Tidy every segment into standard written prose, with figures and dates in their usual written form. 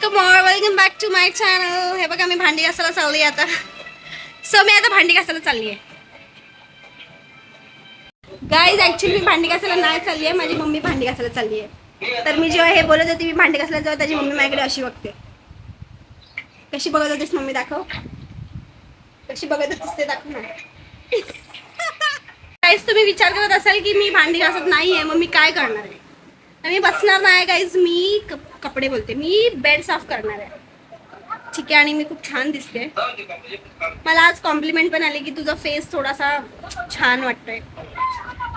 Welcome back to my channel. हे बघा मी भांडी घासायला चालली आता. मी आता भांडी घासायला चालली आहे गाईज. ऍक्च्युली मी भांडी घासायला नाही चालली आहे, माझी मम्मी भांडी घासायला चालली आहे. तर मी जेव्हा हे बोलत होते मी भांडी घासायला जेव्हा त्याची मम्मी माझ्याकडे अशी बघते. कशी बघत होतीस मम्मी? दाखव कशी बघत होतीस ते दाखव ना. गाईज तुम्ही विचार करत असाल की मी भांडी घासत नाहीये मग मी काय करणार आहे. मी बसणार नाही गाईज, मी कपडे बोलते, मी बेड साफ करणार आहे. ठीक आहे. आणि मी खूप छान दिसते. मला आज कॉम्प्लिमेंट पण आली की तुझा फेस थोडासा छान वाटतोय.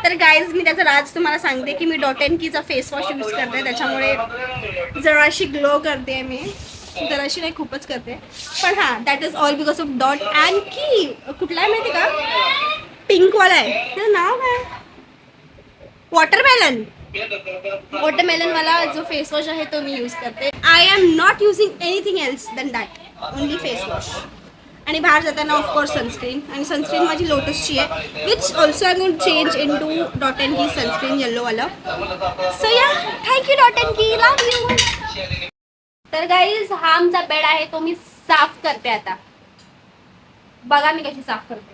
तर गाईज मी त्याचा राज तुम्हाला सांगते की मी डॉट अँड कीचा फेस वॉश यूज करते, त्याच्यामुळे जराशी ग्लो करते. मी जराशी नाही खूपच करते, पण हां that is all because of dot and की. कुठला आहे माहिती का? पिंकवाला आहे. त्याचं नाव काय? वॉटरमेलन वाला जो फेस वॉश आहे तो मी यूज करते. I am not using anything else than that, only face wash. आणि बाहेर जाताना ऑफकोर्स सनस्क्रीन. आणि सनस्क्रीन माझी लोटसची आहे, which also I going change in to dot and की सनस्क्रीन येल्लोवाला. सो या, थँक्यू डॉट अँड की, लव्ह यू. तर गाईज हा आमचा बेड आहे, तो मी साफ करते आता. बघा मी कशी साफ करते.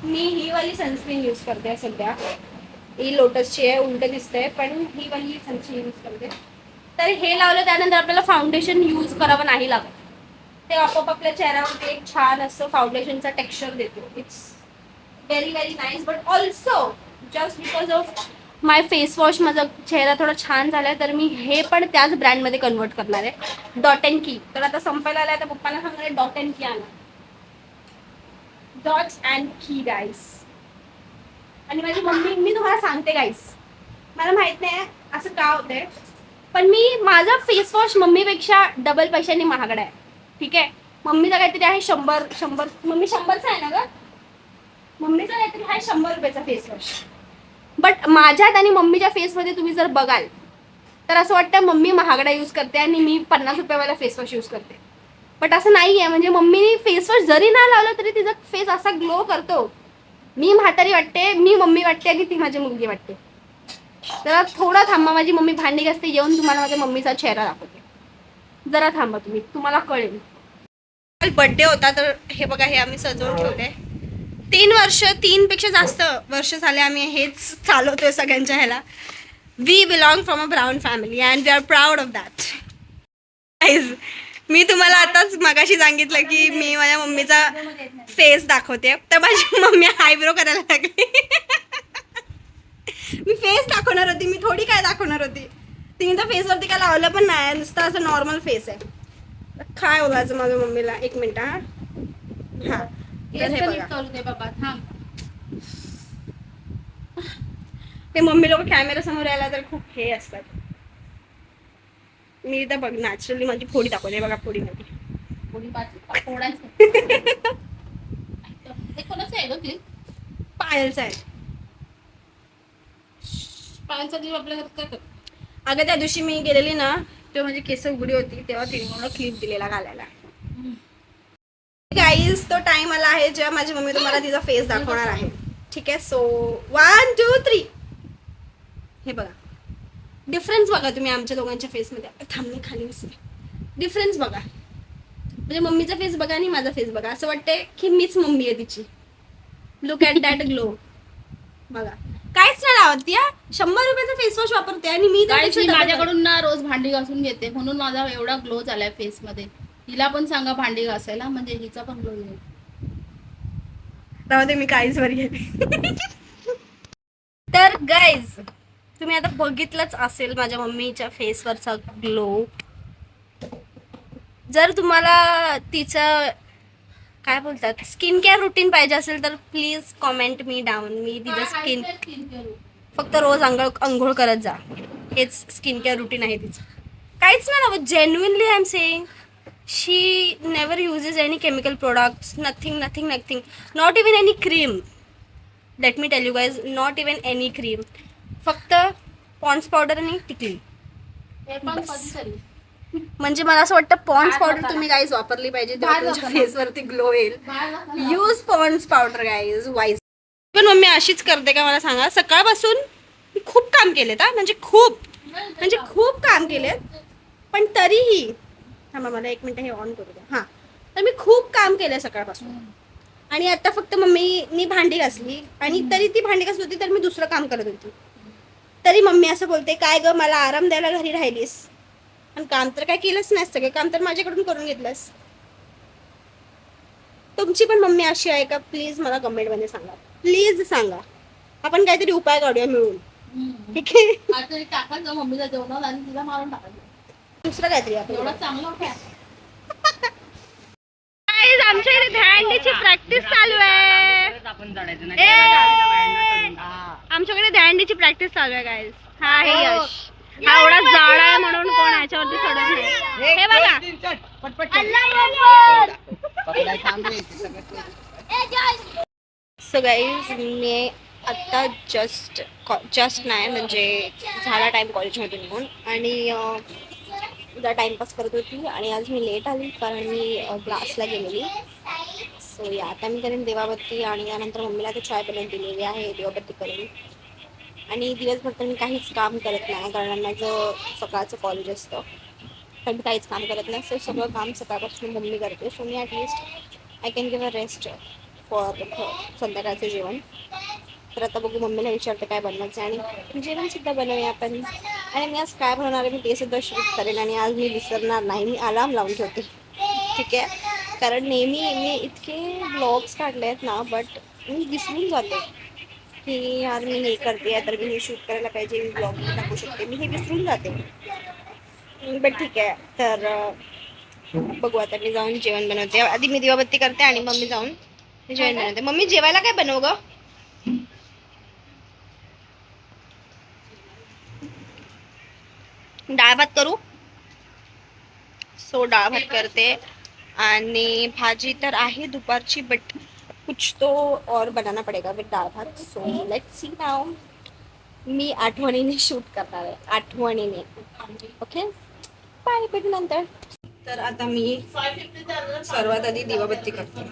मी ही वाली सनस्क्रीन यूज करते सध्या. ही लोटसची आहे, उलट दिसते, पण ही वाली सनस्क्रीन यूज करते. तर हे लावलं त्यानंतर आपल्याला फाउंडेशन यूज करावं नाही लागत. ते आपोआप आपल्या चेहऱ्यावरती एक छान असं फाउंडेशनचा टेक्स्चर देतो. It's very very nice. But also just because of my face wash माझा चेहरा थोडा छान झाला आहे, तर मी हे पण त्याच ब्रँडमध्ये कन्वर्ट करणार आहे, डॉट अँड की. तर आता संपायला आला, तर पप्पांना सांगणार आहे डॉट अँड की आणा. डॉट अँड की गाईस. आणि माझी मम्मी, मी तुम्हाला सांगते गाईस, मला माहित नाही असं का होतंय, पण मी माझा फेस वॉश मम्मीपेक्षा डबल पैशांनी महागडा आहे. ठीक आहे. मम्मीचा काहीतरी आहे 100. मम्मी 100चा आहे ना ग? मम्मीचा काहीतरी आहे 100 रुपयाचा फेस वॉश. बट माझ्यात आणि मम्मीच्या फेसमध्ये तुम्ही जर बघाल तर असं वाटतं मम्मी महागडा यूज करते आणि मी 50 रुपयावाला फेस वॉश यूज करते. बट असं नाही आहे. म्हणजे मम्मीने फेस वॉश जरी नाही लावलं तरी तिचा फेस असा ग्लो करतो. मी म्हातारी वाटते, मी मम्मी वाटते आणि ती माझी मुलगी वाटते. जरा थोडा थांबा, माझी मम्मी भांडी घासते, येऊन तुम्हाला माझ्या मम्मीचा चेहरा दाखवते. जरा थांबा तुम्ही, तुम्हाला कळेल. बर्थडे होता तर हे बघा, हे आम्ही सजवून ठेवले. 3 पेक्षा जास्त वर्ष झाले आम्ही हेच चालवतोय सगळ्यांच्या ह्याला. We belong from a brown family and we are proud of that. मी तुम्हाला आताच मगाशी सांगितलं की मी माझ्या मम्मीचा फेस दाखवते, तर माझी मम्मी आयब्रो करायला लागली. मी फेस दाखवणार होती, मी थोडी काय दाखवणार होती. तिने तर फेसवरती काय लावलं पण नाही, नुसतं असं नॉर्मल फेस आहे. काय बोलायचं माझ्या मम्मीला? 1 मिनिट. हा ते मम्मी लोक कॅमेरा समोर यायला तर खूप हे असतात. मी तर बघ नॅचरली माझी फोडी दाखवते. बघा फोडी मध्ये पायलचा आहे. पायलचा दिवस आपल्याला. अगं त्या दिवशी मी गेलेली ना, तेव्हा माझी केस उघडी होती, तेव्हा तिने मला क्लिप दिलेला घालायला. गाईज तो टाइम आला आहे जेव्हा माझी मम्मी तुम्हाला तिचा फेस दाखवणार आहे. ठीक आहे. सो 1 2 3. हे बघा डिफरन्स बघा तुम्ही आमच्या दोघांच्या फेसमध्ये. थांबणे खाली बसते. डिफरन्स बघा. म्हणजे मम्मीचा फेस बघा आणि माझा फेस बघा. असं वाटतंय की मीच मम्मी आहे तिची. Look at that glow. बघा काहीच नाही लावत या. 100 रुपयाचा फेस वॉश वापरते आणि मी माझ्याकडून ना रोज भांडी घासून घेते, म्हणून माझा एवढा ग्लो झालाय फेस मध्ये. हिला पण सांगा भांडी घासायला, म्हणजे हिचा पण ग्लो येईल. तेव्हा ते मी काहीच वर घेते. तर गाईज तुम्ही आता बघितलंच असेल माझ्या मम्मीच्या फेसवरचा ग्लो. जर तुम्हाला तिचं काय बोलतात स्किन केअर रुटीन पाहिजे असेल तर प्लीज कॉमेंट मी डाऊन. मी तिचं स्किन फक्त रोज अंघोळ करत जा, हेच स्किन केअर रुटीन आहे तिचं. काहीच नाही ना, genuinely I am saying. She never uses any chemical products, nothing, not even any cream. Let me tell you guys, not even any cream. फक्त पॉन्ड्स पावडर आणि टिकली. म्हणजे मला असं वाटतं पॉन्ड्स पावडर तुम्ही गाईज वापरली पाहिजे तेव्हा तुमच्या फेसवरती ग्लो येईल. Use Pond's powder guys wise. पण मम्मी अशीच करते का मला सांगा. सकाळपासून मी खूप काम केलेत हा, म्हणजे खूप काम केलेत, पण तरीही थांबा मला 1 मिनिट हे ऑन करू द्या. हां, तर मी खूप काम केलं सकाळपासून आणि आता फक्त मम्मीनी भांडी घासली आणि तरी ती भांडी घासली होती तर मी दुसरं काम करत होती. तरी मम्मी असं बोलते काय ग मला आराम द्यायला घरी राहिलीस, आणि काम तर काय केलंच नाही, सगळे काम तर माझ्याकडून करून घेतलंस. तुमची पण मम्मी अशी आहे का? प्लीज मला कमेंटमध्ये सांगा, प्लीज सांगा. आपण काहीतरी उपाय काढूया मिळून, ठीक आहे? आता टाकायचं मम्मीला जेवणात आणि तिला मारून टाकायचं. दुसरं काहीतरी आपण एवढा चांगला काय Guys, आमच्या इथे दहीहंडीची प्रॅक्टिस चालू आहे. आमच्याकडे दहीहंडीची प्रॅक्टिस चालू आहे गाईज. हा हे यश, हा एवढा जाड आहे म्हणून कोण याच्यावरती चढत नाही. हे बघा सो गाईज, मी आत्ता जस्ट नाही म्हणजे झाला टाइम कॉलेजमध्ये निघून, आणि उद्या टाइमपास करत होती आणि आज मी लेट आली कारण मी क्लासला गेलेली. सो या आता मी करेन देवाबत्ती आणि त्यानंतर मम्मीला ते चाय बनवून दिलेली आहे देवाबत्ती करून. आणि दिवसभर तर मी काहीच काम करत नाही कारण माझं सकाळचं कॉलेज असतं, तर मी काहीच काम करत नाही. सो सगळं काम सकाळपासून मम्मी करते. So me at least I can give a rest for संध्याकाळचं जेवण. तर आता बघू मम्मीला विचारते काय बनवायचं आणि जेवणसुद्धा बनवूया आपण. आणि मी आज काय बनवणार आहे मी ते सुद्धा शूट करेन आणि आज मी विसरणार नाही, मी अलार्म लावून ठेवते, ठीक आहे? कारण नेहमी मी इतके ब्लॉग्स काढले आहेत ना, बट मी विसरून जाते की यार मी हे करते तर मी हे शूट करायला पाहिजे, मी ब्लॉग टाकू शकते, मी हे विसरून जाते. बट ठीक आहे, तर बघू आता मी जाऊन जेवण बनवते. आधी मी दिवाबत्ती करते आणि मम्मी जाऊन जेवण बनवते. मम्मी जेवायला काय बनवू ग? डाळ भात करू. सो डाळ भात करते आणि भाजी तर आहे दुपारची, बट कुछ तो और बनाना पडेगा with dal bhaat. So let's see now. मी आठवणीने शूट करणार आहे, आठवणीने. ओके, बाय, भेटू नंतर. तर आता मी सर्वात आधी दिवाबत्ती करते.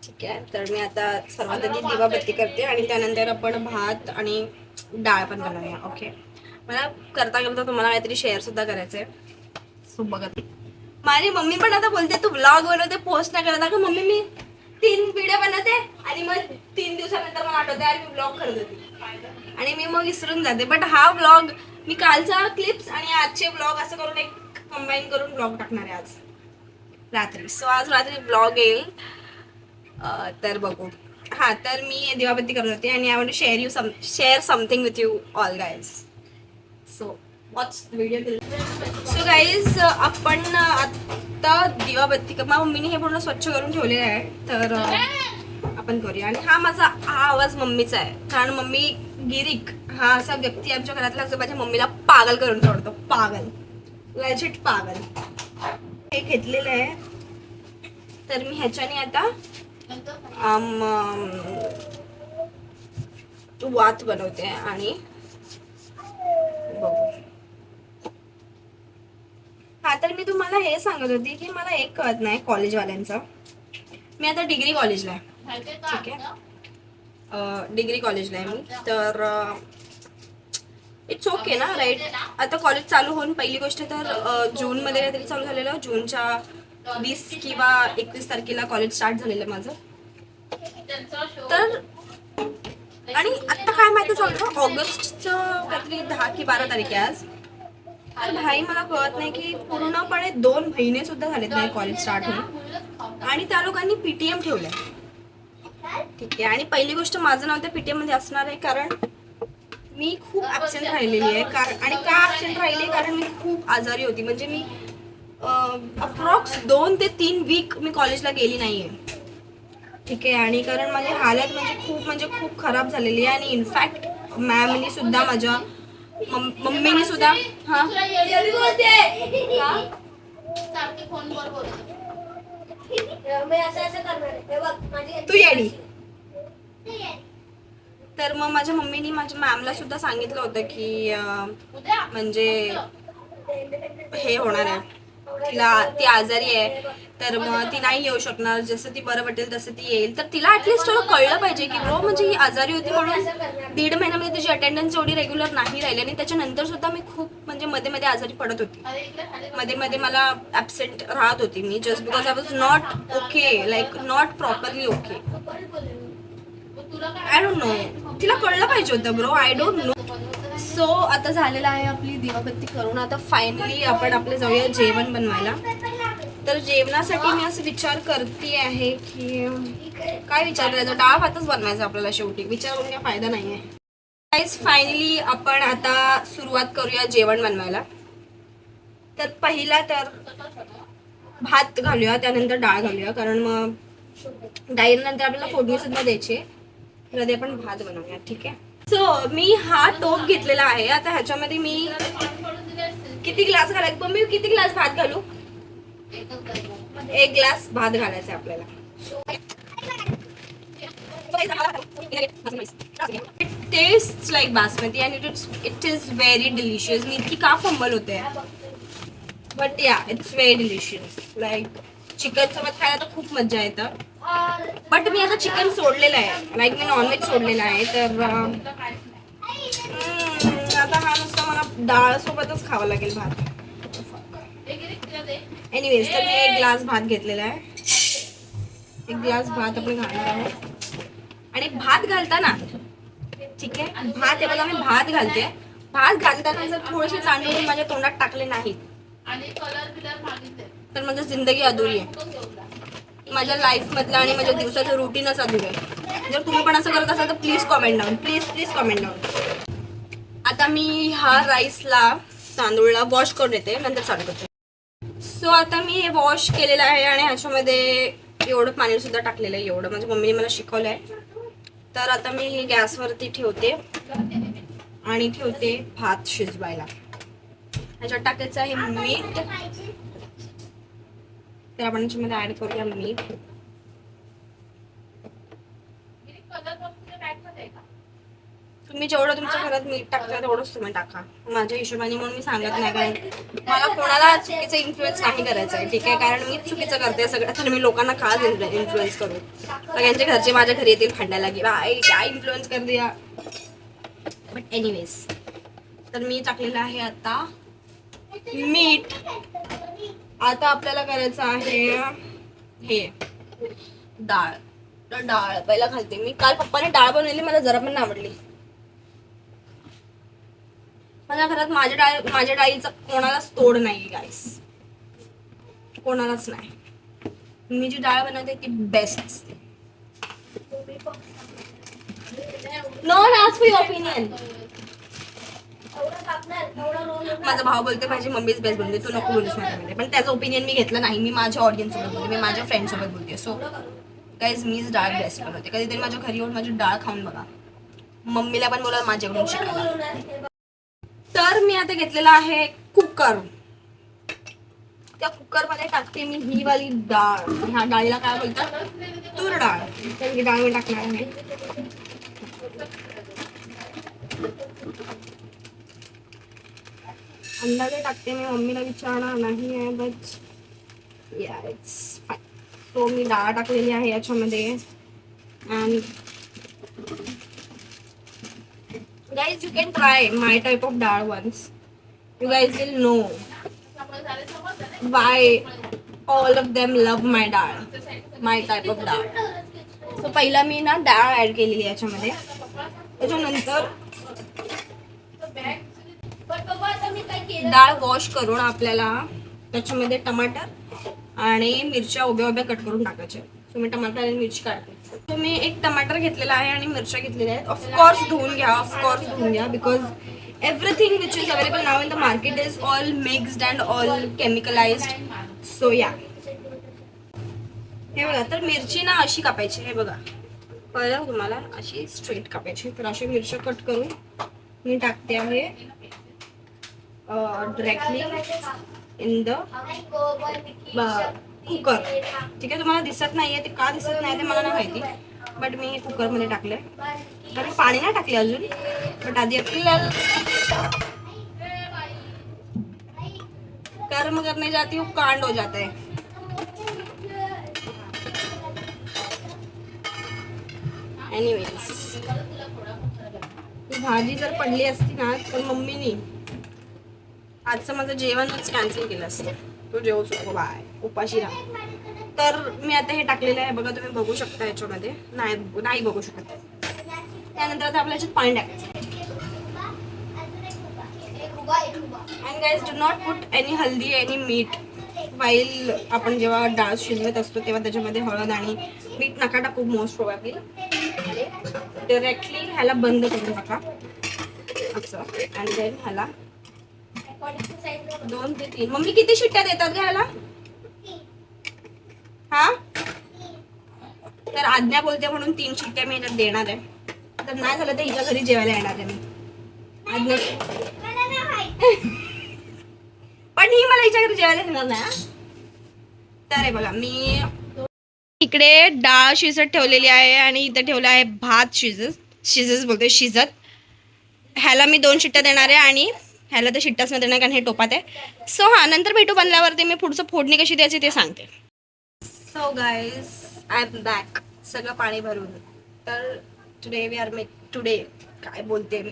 ठीक आहे, तर मी आता सर्वात आधी दिवाबत्ती करते आणि त्यानंतर आपण भात आणि डाळ पण बनवूया. ओके, मला करता करता तुम्हाला काहीतरी शेअर सुद्धा करायचं आहे. सो बघत माझी मम्मी पण आता बोलते तू व्लॉग बनवते पोस्ट नाही करत. अगं मम्मी मी 3 व्हिडिओ बनवते आणि मग 3 दिवसानंतर मला आठवते अरे मी व्लॉग करत होती आणि मी मग विसरून जाते. बट हा व्लॉग मी कालचा क्लिप्स आणि आजचे व्लॉग असं करून एक कंबाईन करून व्लॉग टाकणार आहे आज रात्री. सो आज रात्री व्लॉग येईल, तर बघू. हां, तर मी दिवाबत्ती करत होते आणि I want to share something with you all guys. So watch video. So guys, आपण आत्ता दिवाबत्ती मम्मीने हे पूर्ण स्वच्छ करून ठेवलेलं आहे, तर आपण करूया. आणि हा आवाज मम्मीचा आहे कारण मम्मी गिरीक हा असा व्यक्ती आमच्या घरातला जो माझ्या मम्मीला पागल करून सोडतो, पागल, लेजिट पागल. हे घेतलेलं आहे, तर मी ह्याच्याने आता वात बनवते आणि बघू. हा, तर मी तुम्हाला हे सांगत होती की मला एक कळत नाही कॉलेजवाल्यांचं. मी आता डिग्री कॉलेजला आहे, ठीक आहे, डिग्री कॉलेजला आहे मी. तर इट्स ओके ना, राईट? आता कॉलेज चालू होऊन पहिली गोष्ट तर जूनमध्ये काहीतरी चालू झालेलं, जूनच्या 20 किंवा 21 तारखेला कॉलेज स्टार्ट झालेलं माझं. तर आणि आता काय माहिती चालतं ऑगस्टचं काहीतरी 10 की 12 तारीख आहे आज. तर भाई मला कळत नाही की पूर्णपणे 2 महिने सुद्धा झालेत नाही कॉलेज स्टार्ट होऊन आणि त्या लोकांनी पीटीएम ठेवलंय, ठीक आहे. आणि पहिली गोष्ट माझं नाव त्या पीटीएम मध्ये असणार आहे कारण मी खूप ॲब्सेंट राहिलेली आहे. आणि का ॲब्सेंट राहिली कारण मी खूप आजारी होती. म्हणजे मी अप्रॉक्स 2 ते 3 वीक मी कॉलेजला गेली नाही आहे, ठीक आहे. आणि कारण माझी हालत म्हणजे खूप खराब झालेली आहे. आणि इनफॅक्ट मॅमनी सुद्धा माझ्या मम्मीने सुद्धा तू येडी. तर मग माझ्या मम्मीनी माझ्या मॅमला सुद्धा सांगितलं होतं की म्हणजे हे होणार आहे, ती आजारी आहे तर मग ती नाही येऊ शकणार, जसं ती बरं वाटेल तसं ती येईल. तर तिला ऍटलिस्ट थोडं कळलं पाहिजे की ब्रो म्हणजे ही आजारी होती म्हणून 1.5 महिन्यामध्ये तिची अटेंडन्स एवढी रेग्युलर नाही राहिली. आणि त्याच्यानंतर सुद्धा मी खूप म्हणजे मध्ये मध्ये आजारी पडत होती, मध्ये मध्ये मला ॲब्सेंट राहत होती मी, just because I was not okay, like not properly okay. I don't know, तिला कळलं पाहिजे होतं bro, I don't know. So आता झालेलं आहे आपली दिवाबत्ती करून. आता फायनली आपण आपले जाऊया जेवण बनवायला. तर जेवणासाठी मी असं विचार करते आहे की काय विचार करायचा, डाळ भातच बनवायचा आपल्याला. शेवटी विचार करून काय फायदा नाही आहे. गाईज फायनली आपण आता सुरुवात करूया जेवण बनवायला. तर पहिला तर भात घालूया, त्यानंतर डाळ घालूया, कारण मग डाळीनंतर आपल्याला फोडणी सुद्धा द्यायची. तर आधी आपण भात बनवूया, ठीक आहे. सो मी हा टोप घेतलेला आहे. आता ह्याच्यामध्ये मी किती ग्लास घालायचं, पण मी किती ग्लास भात घालू? 1 ग्लास भात घालायचा आहे आपल्याला. It tastes like basmati and it is very delicious. मी इतकी का फंबल होते, but yeah it's very delicious. Like chicken सोबत खायला तर खूप मजा येतं. बट मी आता चिकन सोडलेलं आहे, लाईक मी नॉनव्हेज सोडलेलं आहे. तर आता हा नुसता मला डाळ सोबतच खावा लागेल भात. एनिवेज, तर मी 1 ग्लास भात घेतलेला आहे. 1 ग्लास भात आपण घालणार आहोत. आणि भात घालताना, ठीक आहे, भात हे बघा मी भात घालते. भात घालताना जर थोडेसे तांदूळ मी माझ्या तोंडात टाकले नाहीत तर माझी जिंदगी अधुरी आहे. माझ्या लाईफमधलं आणि माझ्या दिवसाचं रुटीनच अधुरी आहे. जर तुम्ही पण असं करत असाल तर please comment down, please comment down. आता मी हा राईसला तांदूळला वॉश करून येते, नंतर चालू करते. सो आता मी हे वॉश केलेलं आहे आणि ह्याच्यामध्ये एवढं पाणी सुद्धा टाकलेलं आहे, एवढं माझ्या मम्मीने मला शिकवलं आहे. तर आता मी हे गॅसवरती ठेवते आणि ठेवते भात शिजवायला. ह्याच्यात टाकायचं आहे मीठ. तर आपण ह्याच्यामध्ये ऍड करूया मीठ. तुम्ही जेवढं तुमच्या घरात मीठ टाकता तेवढंच तुम्ही टाका, माझ्या हिशोबाने. म्हणून मी सांगत नाही, कारण मला कोणाला चुकीचा इन्फ्लुएन्स नाही करायचा आहे, ठीक आहे. कारण मी चुकीचं करते सगळं, तर मी लोकांना का इन्फ्लुएन्स करू. सगळ्यांचे घरचे माझ्या घरी येतील भांडायला की बाई काय इन्फ्लुएन्स कर दिया. बट एनिवेज, तर मी टाकलेलं आहे आता मीठ. आता आपल्याला करायचं आहे हे डाळ. तर डाळ पहिला घालते मी. काल पप्पाने डाळ बनवली, मला जरा पण नाही आवडली. माझ्या घरात माझ्या डाळीचं कोणालाच तोड नाही गाईस, कोणालाच नाही. मी जी डाळ बनवते ती बेस्ट असते. Know ask for your opinion. माझा भाऊ बोलते माझी मम्मीच बेस्ट बनवते, तू नको बोलूस माझ्यामध्ये. पण त्याचं ओपिनियन मी घेतलं नाही. मी माझ्या ऑडियन्स सोबत बोलते, मी माझ्या फ्रेंड सोबत बोलते. सो गाईज मीच डाळ बेस्ट बनवते. कधीतरी माझ्या घरी येऊन माझी डाळ खाऊन बघा, मम्मीला पण बोला माझ्याकडून शिकायला. तर मी आता घेतलेला आहे कुकर. त्या कुकर मध्ये टाकते मी ही वाली डाळ. ह्या डाळीला काय बोलतात, तूर डाळ. तर ही डाळ मी टाकणार आहे. अंदाजे टाकते मी, मम्मीला विचारणार नाही आहे. But yeah it's fine. तो मी डाळ टाकलेली आहे याच्यामध्ये. And guys, you can try my type of dal once. You guys will know why all of them love my dal, my type of dal. So पहिला मी ना डाळ ऍड केलेली याच्यामध्ये. त्याच्यानंतर डाळ वॉश करून आपल्याला त्याच्यामध्ये टमाटर आणि मिरच्या उभ्या उभ्या कट करून टाकायच्या. सो मी टमाटर आणि मिरची काढते. सो मी एक टमाटर घेतलेला आहे आणि मिरच्या घेतलेल्या आहेत. ऑफकोर्स धुवून घ्या, because everything which is available now in the market is all mixed and all chemicalized. So yeah हे बघा, तर मिरची ना अशी कापायची. हे बघा, कळलं तुम्हाला, अशी स्ट्रेट कापायची. तर अशी मिरच्या कट करून मी टाकते आहे डायरेक्टली इन द कुकर. ठीक आहे, तुम्हाला दिसत नाहीये ते का दिसत नाही ते मला नाही माहिती, बट मी हे कुकरमध्ये टाकलंय. कारण पाणी नाही टाकले अजून, बट आधी आपल्याला कर्म करने जाती हूँ कांड हो जाता है. एनिवेज, ही भाजी जर पडली असती ना तर मम्मीनी आजचं माझं जेवणच कॅन्सल केलं असतं. तू जेवू शकतो बाय, उपाशी राहा. तर मी आता हे टाकलेलं आहे बघा, तुम्ही बघू शकता याच्यामध्ये. नाही बघू शकत. त्यानंतर आता आपल्या याच्यात पाणी टाकायचं. And guys, do not put any haldi any मीठ वाईल. आपण जेव्हा डाळ शिजवत असतो तेव्हा त्याच्यामध्ये हळद आणि मीठ नका टाकू मोस्ट प्रोबॅबली. डायरेक्टली ह्याला बंद करून टाका असं. अँड देन ह्याला 2 ते 3. मम्मी किती शिट्ट्या देतात ग ह्याला? हा, तर आज्ञा बोलते म्हणून 3 शिट्ट्या मी ह्याच्यात देणार आहे. तर नाही झालं तर हिच्या घरी जेवायला येणार आहे मी. आज्ञा पण ही मला हिच्या घरी जेवायला येणार नाही. तर हे बघा, मी इकडे डाळ शिजत ठेवलेली आहे आणि इथं ठेवलं आहे भात शिजत. ह्याला मी 2 शिट्ट्या देणार आहे आणि ह्याला तर शिट्ट्याच नाही देणार कारण हे टोपात आहे. सो हा, नंतर भेटू बनल्यावरती मी पुढचं फोडणी कशी द्यायची ते सांगते. So guys, I am back. सगळं पाणी भरून. तर टुडे काय बोलते मी.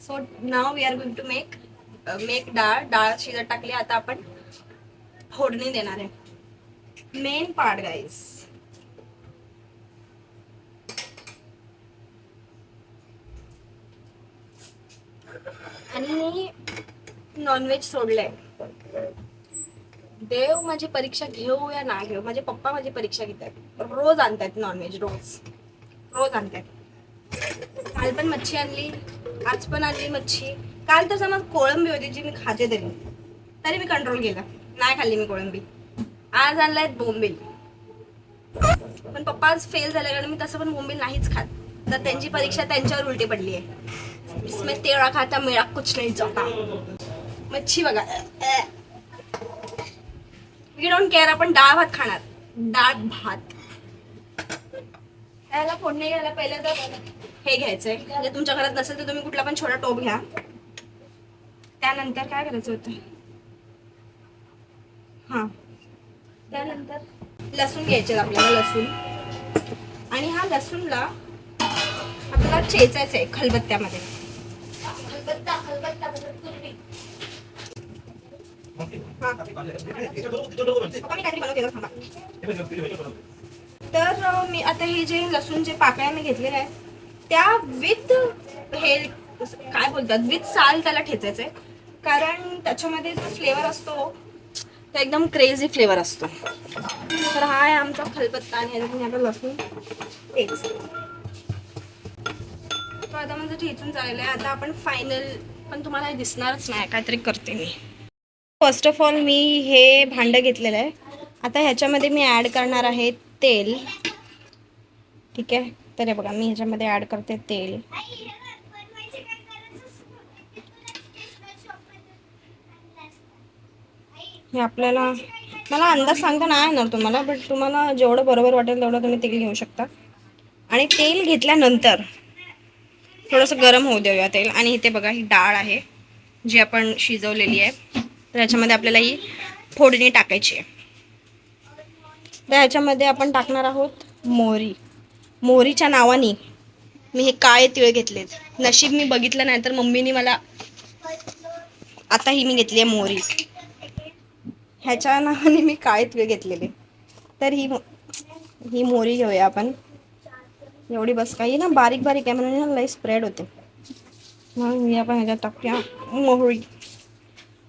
So now we are going to make डाळ शिजत टाकली. आता आपण फोडणी देणार आहे. Main part guys. आणि मी नॉनव्हेज सोडलंय. देव माझी परीक्षा घेऊ या ना घेऊ, माझे पप्पा माझी परीक्षा घेतात. रोज आणतात नॉनव्हेज, रोज आणतात. काल पण मच्छी आणली, आज पण आणली मच्छी. काल तर समज कोळंबी होती जी मी खाते तरी मी कंट्रोल केला, नाही खाल्ली मी कोळंबी. आज आणलाय बोंबील. पण पप्पा आज फेल झाले कारण मी तसं पण बोंबील नाहीच खात. तर त्यांची परीक्षा त्यांच्यावर उलटी पडली आहे. इसमें तेरा खाता मेरा कुछ नहीं जाता. मच्छी बघा, वी डोंट केअर. आपण डाळ भात खाणार, डाळ भात. त्याला फोडणी घ्यायला पहिले तर हे घ्यायचंय. म्हणजे तुमच्या घरात नसेल तर तुम्ही कुठला पण छोटा टोप घ्या. त्यानंतर काय करायचं होतं, हा, त्यानंतर लसूण घ्यायचे आपल्याला, लसूण. आणि हा लसूणला आपल्याला चेचायचं आहे खलबत्त्यामध्ये. तर मी आता हे जे लसूण जे पाकळ्या मी घेतलेल्या आहेत त्या विथ हे काय बोलतात विथ साल त्याला ठेचायचंय. कारण त्याच्यामध्ये जो फ्लेवर असतो तो एकदम क्रेझी फ्लेवर असतो. तर हा आहे आमचा खलबत्ता आणि याच्यातून आता लसूण ठेच. तो आता माझं ठेचून झालेलं आहे. आता आपण फायनल, पण तुम्हाला दिसणारच नाही, काहीतरी करते मी. फर्स्ट ऑफ ऑल मी हे भांडं घेतलेलं आहे. आता ह्याच्यामध्ये मी ॲड करणार आहे तेल. ठीक आहे, तर हे बघा मी ह्याच्यामध्ये ॲड करते तेल. हे आपल्याला, मला अंदाज सांगता नाही येणार तुम्हाला, बट तुम्हाला जेवढं बरोबर वाटेल तेवढं तुम्ही तेल घेऊ शकता. आणि तेल घेतल्यानंतर थोडंसं गरम होऊ देऊया तेल. आणि इथे बघा ही डाळ आहे जी आपण शिजवलेली आहे. तर ह्याच्यामध्ये आपल्याला ही फोडणी टाकायची आहे. तर ह्याच्यामध्ये आपण टाकणार आहोत मोहरी. मोहरीच्या नावाने मी हे काळे तिळ घेतलेत. नशीब मी बघितलं नाही तर मम्मीने मला, आता ही मी घेतली आहे मोहरी. ह्याच्या नावाने मी काळे तिळ घेतलेले. तर ही मोहरी घेऊया आपण. एवढी बस काही ना, बारीक बारीक आहे म्हणून लई स्प्रेड होते. मग मी आपण ह्याच्यात टाकूया मोहरी.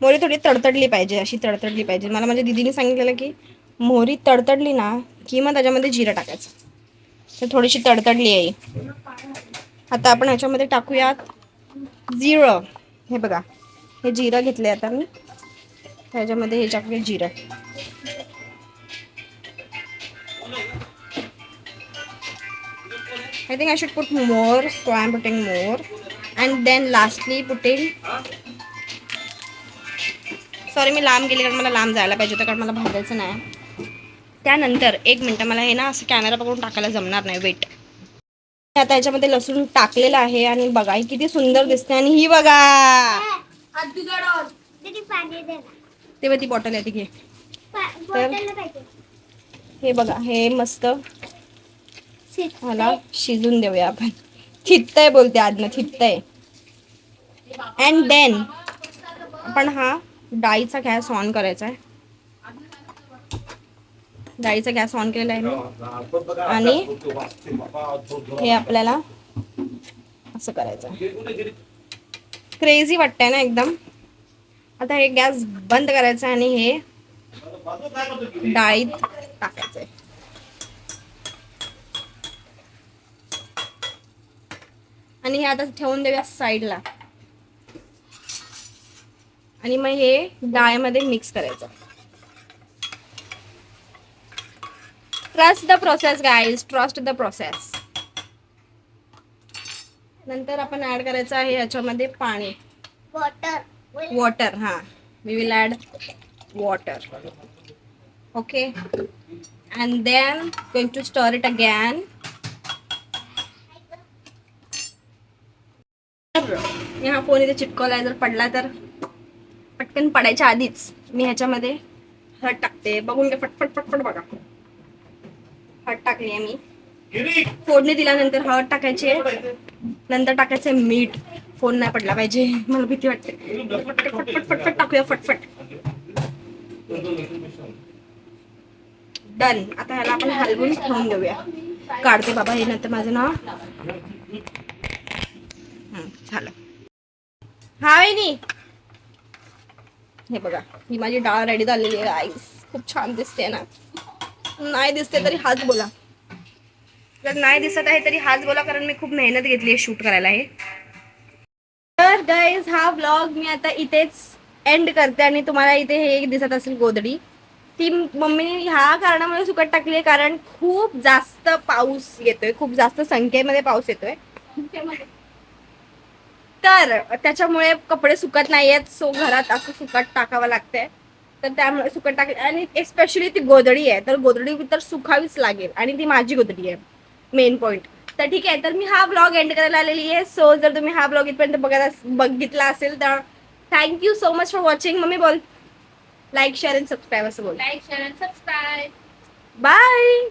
मोहरी थोडी तडतडली पाहिजे, अशी तडतडली पाहिजे. मला माझ्या दीदीने सांगितलेलं की मोहरी तडतडली ना की मग त्याच्यामध्ये जिरं टाकायचं. तर थोडीशी तडतडली आहे. आता आपण ह्याच्यामध्ये टाकूयात जिरं. हे बघा हे जिरं घेतले आता मी. ह्याच्यामध्ये हे टाकूया जिरं. I think I should put more, so I am putting more. And then lastly putting, sorry मी लांब गेली कारण मला लांब जायला पाहिजे होतं कारण मला भाजायचं नाही. त्यानंतर 1 मिनटं, मला हे ना असं कॅमेरा पकडून टाकायला जमणार नाही, वेट. आता ह्याच्यामध्ये लसूण टाकलेलं आहे आणि बघा ही किती सुंदर दिसते. आणि ही बघा तेव्हा ती बॉटल आहे ती घे. हे बघा, हे मस्त मला शिजून देऊया आपण. थिततंय बोलते आदनं, थिततंय. अँड देन आपण हा डाळीचा गॅस ऑन करायचा आहे. डाळीचा गॅस ऑन केलेला आहे मी. आणि हे आपल्याला असं करायचं आहे. क्रेझी वाटतंय ना एकदम. आता हे गॅस बंद करायचं आणि हे डाळीत टाकायचंय. आणि हे आता ठेवून देऊया साईडला. आणि मग हे डाळीमध्ये मिक्स करायचं. Trust the process guys, trust the process. नंतर आपण ऍड करायचं आहे याच्यामध्ये पाणी, वॉटर. हा, we will add water. Okay, and then going to stir it again. हा फोन इथे चिटकवलाय, जर पडला तर पटकन पडायच्या आधीच मी ह्याच्यामध्ये हळद टाकते. बघून घ्या, फटफट फटफट बघा. हळद टाकली आहे मी. फोडणी दिल्यानंतर हळद टाकायची, नंतर टाकायचं मीठ. फोन नाही पडला पाहिजे, मला भीती वाटते. फटफट फटफट टाकूया, फटफट. डन. आता ह्याला आपण हलवून ठेवून देऊया. काढते बाबा हे, नंतर माझं नाव झालं. हा वहिनी, हे बघा, ही माझी डाळ रेडी झालेली आहे गाईस. खूप छान दिसते ना. नाही दिसते तरी हाच बोला. जर नाही दिसत आहे तरी हाच बोला, कारण मी खूप मेहनत घेतली आहे शूट करायला हे. तर गाईज, हा व्लॉग मी आता इथेच एंड करते. आणि तुम्हाला इथे हे दिसत असेल गोधडी, ती मम्मीने ह्या कारणामुळे सुकट टाकली आहे, कारण खूप जास्त पाऊस येतोय, खूप जास्त संख्येमध्ये पाऊस येतोय. तर त्याच्यामुळे कपडे सुकत नाहीयेत. सो घरात असं सुकट टाकावं लागतंय. तर त्यामुळे सुकट टाकले. आणि स्पेशली ती गोधडी आहे, तर गोधडी तर सुखावीच लागेल. आणि ती माझी गोधडी आहे, मेन पॉइंट. तर ठीक आहे, तर मी हा ब्लॉग एंड करायला आलेली आहे. सो जर तुम्ही हा ब्लॉग इथपर्यंत बघितला असेल तर thank you so much for watching. Mummy बोल, लाईक शेअर अँड सबस्क्राईब असं बोल. Like share and subscribe. Bye.